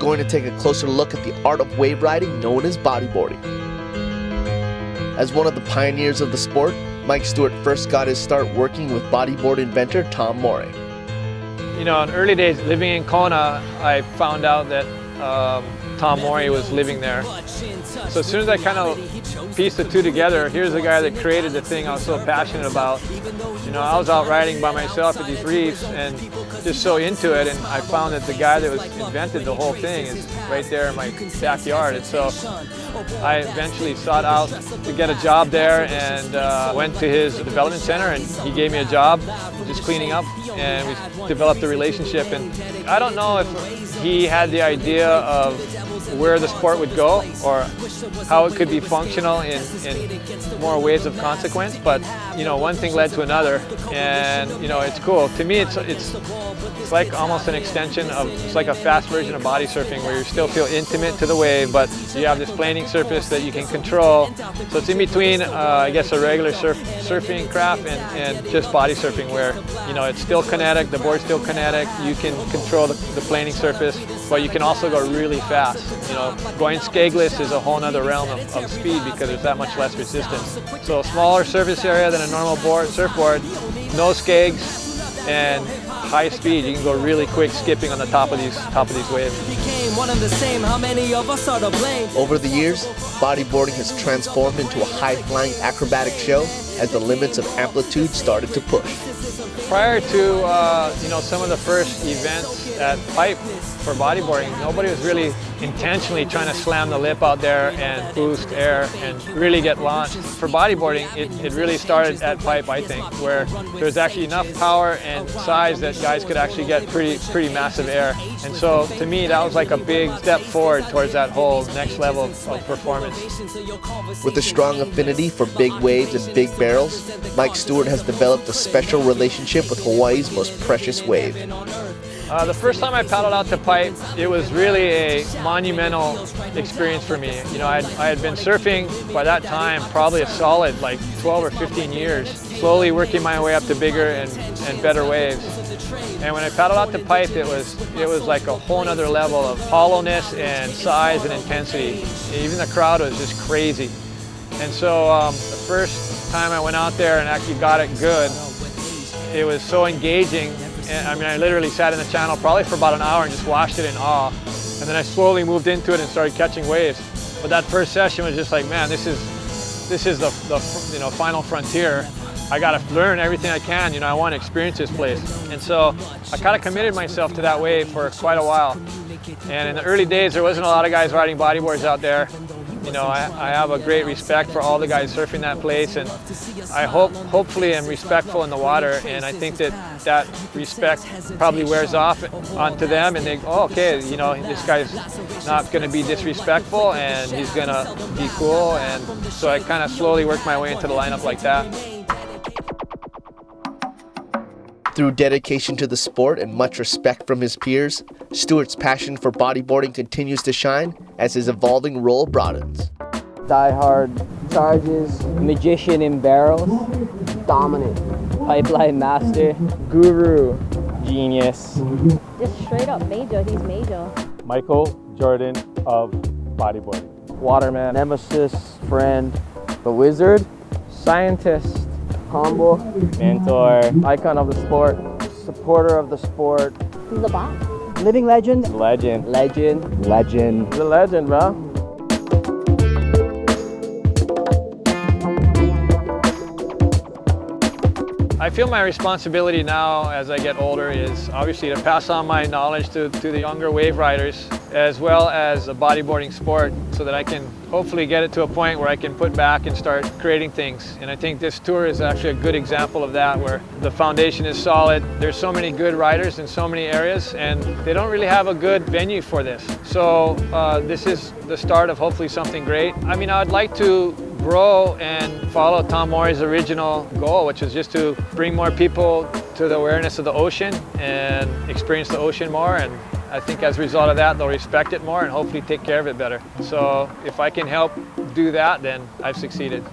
going to take a closer look at the art of wave riding known as bodyboarding. As one of the pioneers of the sport, Mike Stewart first got his start working with bodyboard inventor Tom Mori. You know, in early days living in Kona, I found out that Tom Mori was living there. So as soon as I kind of pieced the two together, here's the guy that created the thing I was so passionate about. You know, I was out riding by myself at these reefs and just so into it, and I found that the guy that invented the whole thing is right there in my backyard. And so I eventually sought out to get a job there and went to his development center, and he gave me a job just cleaning up, and we developed a relationship. And I don't know if he had the idea of where the sport would go or how it could be functional in more ways of consequence, but you know, one thing led to another, and you know, it's cool. To me, it's like almost an extension of, it's like a fast version of body surfing where you still feel intimate to the wave, but you have this planing surface that you can control. So it's in between, I guess, a regular surfing craft and just body surfing, where you know, it's still kinetic, the board's still kinetic, you can control the planing surface, but you can also go really fast. You know, going skageless is a whole other realm of speed because there's that much less resistance. So a smaller surface area than a normal surfboard, no skegs, and high speed. You can go really quick skipping on the top of these waves. Over the years, bodyboarding has transformed into a high-flying acrobatic show as the limits of amplitude started to push. Prior to you know, some of the first events at Pipe for bodyboarding, nobody was really intentionally trying to slam the lip out there and boost air and really get launched. For bodyboarding, it really started at Pipe, I think, where there's actually enough power and size that guys could actually get pretty massive air. And so to me, that was like a big step forward towards that whole next level of performance. With a strong affinity for big waves and big barrels, Mike Stewart has developed a special relationship with Hawaii's most precious wave. The first time I paddled out to Pipe, it was really a monumental experience for me. You know, I had been surfing by that time probably a solid like 12 or 15 years, slowly working my way up to bigger and better waves. And when I paddled out to Pipe, it was like a whole other level of hollowness and size and intensity. Even the crowd was just crazy. And so the first time I went out there and actually got it good, it was so engaging. And, I mean, I literally sat in the channel probably for about an hour and just watched it in awe. And then I slowly moved into it and started catching waves. But that first session was just like, man, this is the you know, final frontier. I got to learn everything I can. You know, I want to experience this place. And so I kind of committed myself to that wave for quite a while. And in the early days, there wasn't a lot of guys riding bodyboards out there. You know, I have a great respect for all the guys surfing that place, and I hopefully am respectful in the water, and I think that respect probably wears off onto them, and they go, oh, okay, you know, this guy's not going to be disrespectful, and he's going to be cool, and so I kind of slowly worked my way into the lineup like that. Through dedication to the sport and much respect from his peers, Stewart's passion for bodyboarding continues to shine as his evolving role broadens. Die-hard charges, magician in barrels, dominant, pipeline master, guru, genius. Just straight up major, he's major. Michael Jordan of bodyboarding. Waterman, nemesis, friend, the wizard, scientist, humble, mentor, icon of the sport, supporter of the sport. He's the boss. Living legend. Legend. Legend. Legend. The legend, bro. I feel my responsibility now as I get older is obviously to pass on my knowledge to the younger wave riders, as well as the bodyboarding sport, so that I can hopefully get it to a point where I can put back and start creating things. And I think this tour is actually a good example of that, where the foundation is solid. There's so many good riders in so many areas, and they don't really have a good venue for this. So this is the start of hopefully something great. I mean, I'd like to grow and follow Tom Mori's original goal, which is just to bring more people to the awareness of the ocean and experience the ocean more. And I think as a result of that, they'll respect it more and hopefully take care of it better. So if I can help do that, then I've succeeded.